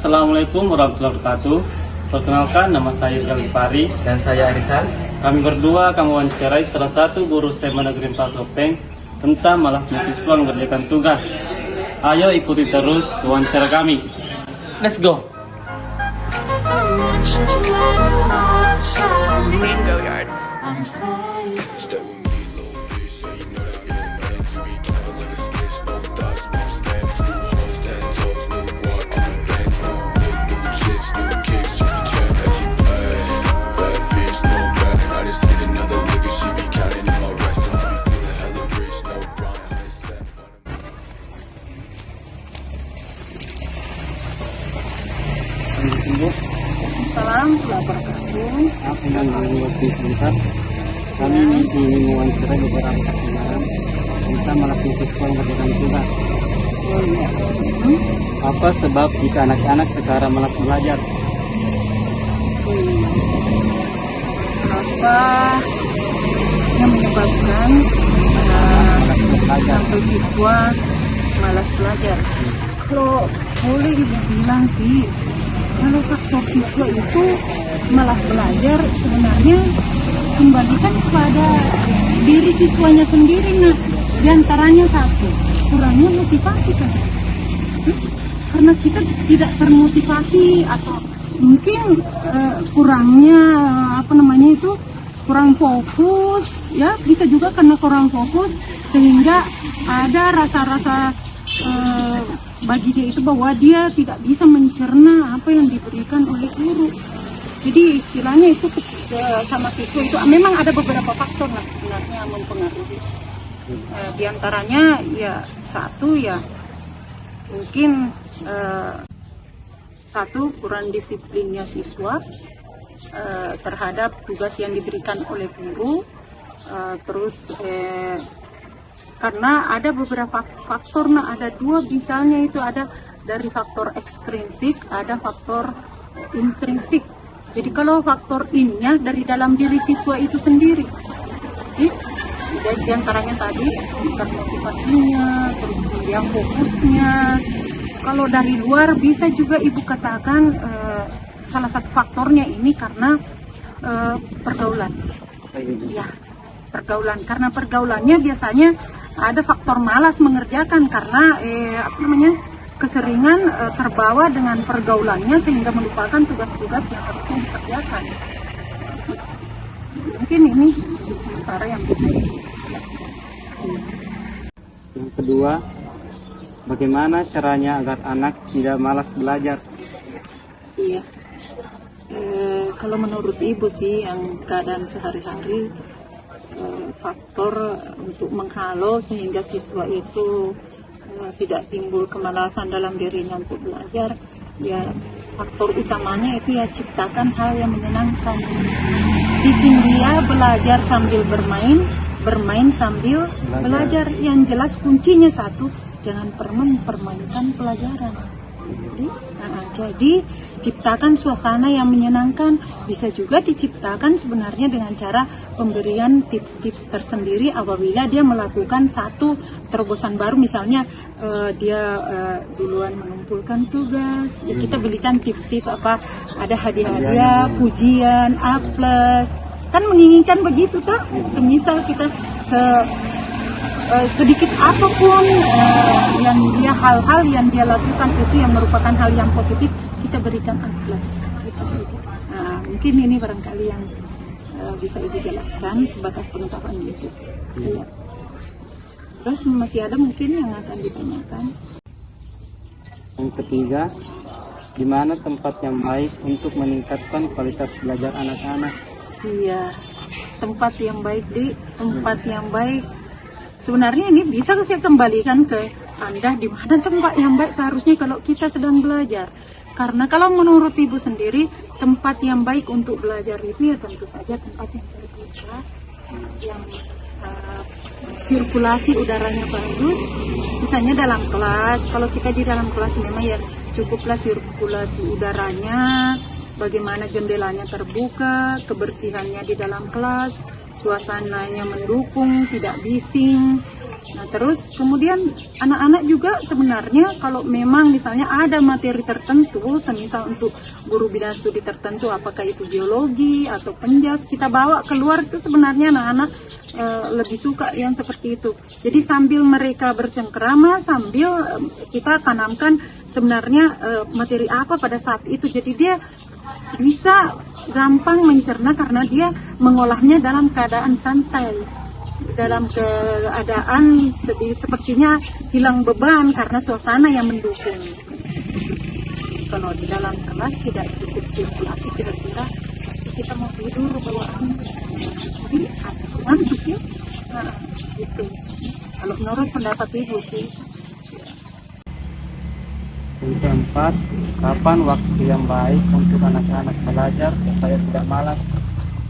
Assalamualaikum warahmatullahi wabarakatuh. Perkenalkan, nama saya Irgal Gipari. Dan saya Arisal. Kami berdua akan mewawancarai salah satu guru SMA Negeri 4 Sopeng tentang malasnya siswa mengerjakan tugas. Ayo ikuti terus wawancara kami. Let's go. Mango Yard. Assalamualaikum warahmatullahi wabarakatuh. Aku dan waktu sebentar. Kami ingin mewawancarai beberapa pertanyaan tentang malasnya siswa mengerjakan tugas. Oh iya. Apa sebab jika anak-anak sekarang malas belajar? Apa yang menyebabkan Malas belajar. satu siswa malas belajar? Kalau boleh ibu bilang sih, kalau faktor siswa itu malas belajar sebenarnya kembalikan kepada diri siswanya sendiri. Nah, diantaranya satu, kurangnya motivasi kan. Karena kita tidak termotivasi atau mungkin kurangnya kurang fokus, ya bisa juga karena kurang fokus sehingga ada rasa-rasa bagi dia itu bahwa dia tidak bisa mencerna apa yang diberikan oleh guru. Jadi istilahnya itu sama siswa itu memang ada beberapa faktor lah sebenarnya yang mempengaruhi. Di antaranya ya satu ya mungkin satu kurang disiplinnya siswa terhadap tugas yang diberikan oleh guru, terus karena ada beberapa faktor, nah ada dua misalnya itu ada dari faktor ekstrinsik, ada faktor intrinsik. Jadi kalau faktor ininya dari dalam diri siswa itu sendiri, jadi diantaranya tadi tingkat motivasinya, terus kemudian fokusnya. Kalau dari luar bisa juga ibu katakan salah satu faktornya ini karena pergaulan, ya pergaulan. Karena pergaulannya biasanya ada faktor malas mengerjakan karena keseringan terbawa dengan pergaulannya sehingga melupakan tugas-tugas yang harusnya dikerjakan. Mungkin ini sementara yang bisa dijelaskan. Yang kedua, bagaimana caranya agar anak tidak malas belajar? Iya. Kalau menurut ibu sih yang keadaan sehari-hari faktor untuk menghalau sehingga siswa itu tidak timbul kemalasan dalam dirinya untuk belajar, ya faktor utamanya itu ya ciptakan hal yang menyenangkan, bikin dia belajar sambil bermain, bermain sambil belajar. Yang jelas kuncinya satu, jangan pernah mempermainkan pelajaran. Jadi ciptakan suasana yang menyenangkan. Bisa juga diciptakan sebenarnya dengan cara pemberian tips-tips tersendiri apabila dia melakukan satu terobosan baru, misalnya dia duluan mengumpulkan tugas, ya kita berikan tips-tips apa, ada hadiah-hadiah, pujian, A+, kan menginginkan begitu tak? Semisal kita sedikit apapun yang dia hal-hal yang dia lakukan itu yang merupakan hal yang positif, kita berikan A+, gitu saja. Nah, mungkin ini barangkali yang bisa ibu jelaskan sebatas pengetahuan itu. Ya. Terus masih ada mungkin yang akan ditanyakan. Yang ketiga, di mana tempat yang baik untuk meningkatkan kualitas belajar anak-anak? Iya, tempat yang baik tempat yang baik. Sebenarnya ini bisa saya kembalikan ke Anda, di mana tempat yang baik seharusnya kalau kita sedang belajar. Karena kalau menurut ibu sendiri, tempat yang baik untuk belajar itu ya tentu saja tempat yang terbuka, yang sirkulasi udaranya bagus. Misalnya dalam kelas, kalau kita di dalam kelas memang ya cukuplah sirkulasi udaranya, bagaimana jendelanya terbuka, kebersihannya di dalam kelas, suasananya mendukung, tidak bising. Nah, terus kemudian anak-anak juga sebenarnya kalau memang misalnya ada materi tertentu, semisal untuk guru bidang studi tertentu, apakah itu biologi atau penjas, kita bawa keluar itu sebenarnya anak-anak lebih suka yang seperti itu. Jadi sambil mereka bercengkrama, sambil kita tanamkan sebenarnya materi apa pada saat itu. Jadi dia bisa gampang mencerna karena dia mengolahnya dalam keadaan santai, dalam keadaan sepertinya hilang beban karena suasana yang mendukung. Kalau di dalam kelas tidak cukup sirkulasi, kira-kira pasti kita mau tidur bawaan, jadi ngantuk ya. Nah, gitu. Kalau menurut pendapat ibu sih. Yang keempat, kapan waktu yang baik untuk anak-anak belajar supaya tidak malas?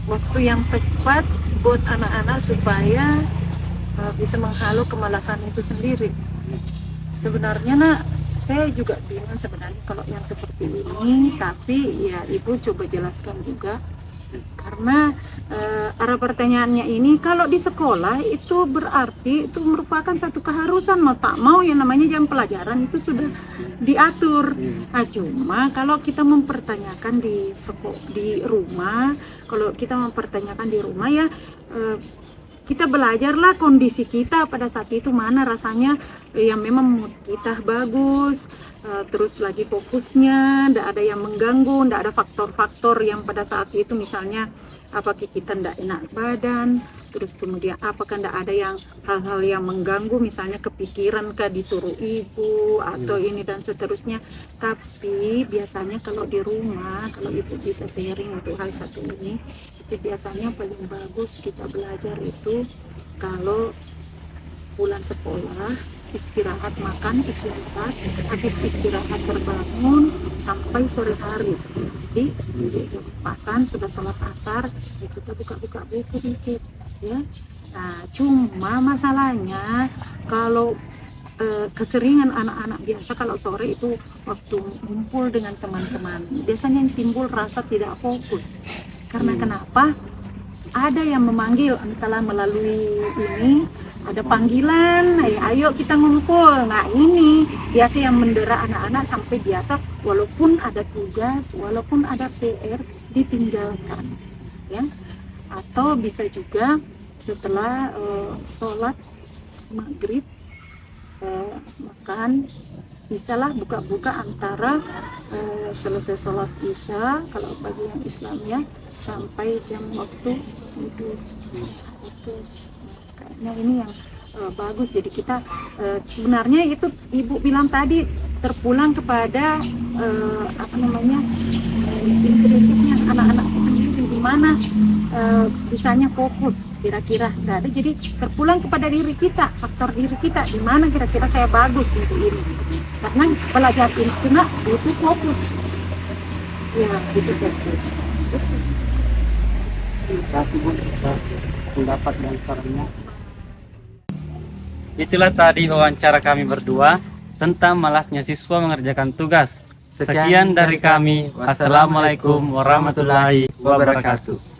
Waktu yang tepat buat anak-anak supaya bisa menghalau kemalasan itu sendiri. Sebenarnya nak, saya juga bingung sebenarnya kalau yang seperti ini, tapi ya ibu coba jelaskan juga. Karena arah pertanyaannya ini, kalau di sekolah itu berarti itu merupakan satu keharusan, mau tak mau yang namanya jam pelajaran itu sudah diatur. Nah, cuma kalau kita mempertanyakan di rumah, kalau kita mempertanyakan di rumah ya kita belajarlah kondisi kita pada saat itu, mana rasanya yang memang mood kita bagus, terus lagi fokusnya, tidak ada yang mengganggu, tidak ada faktor-faktor yang pada saat itu misalnya apakah kita tidak enak badan, terus kemudian apakah tidak ada yang hal-hal yang mengganggu, misalnya kepikiran kah disuruh ibu atau ini dan seterusnya. Tapi biasanya kalau di rumah, kalau ibu bisa sharing untuk hal satu ini, itu biasanya paling bagus kita belajar itu kalau pulang sekolah, istirahat, makan, istirahat, habis istirahat terbangun sampai sore hari. Jadi makan, sudah sholat asar, ya kita buka-buka buku dikit ya. Nah, cuma masalahnya kalau keseringan anak-anak biasa kalau sore itu waktu ngumpul dengan teman-teman, biasanya yang timbul rasa tidak fokus. Karena kenapa? Ada yang memanggil, entahlah melalui ini, ada panggilan, ayo kita ngumpul. Nah, ini biasa yang mendera anak-anak sampai biasa walaupun ada tugas, walaupun ada PR ditinggalkan, ya. Atau bisa juga setelah sholat maghrib makan, bisalah buka-buka antara selesai sholat isya kalau bagi yang Islam ya, sampai jam waktu tidur. Itu kayaknya ini yang bagus. Jadi kita sebenarnya itu ibu bilang tadi terpulang kepada intrinsipnya anak-anak sendiri, di mana bisanya fokus kira-kira nggak ada. Jadi terpulang kepada diri kita, faktor diri kita, di mana kira-kira saya bagus untuk ini. Karena belajar itu nak butuh fokus, ya butuh fokus. Terima kasih Bu atas pendapat dan sarannya. Itulah tadi wawancara kami berdua tentang malasnya siswa mengerjakan tugas. Sekian dari kami. Wassalamualaikum warahmatullahi wabarakatuh.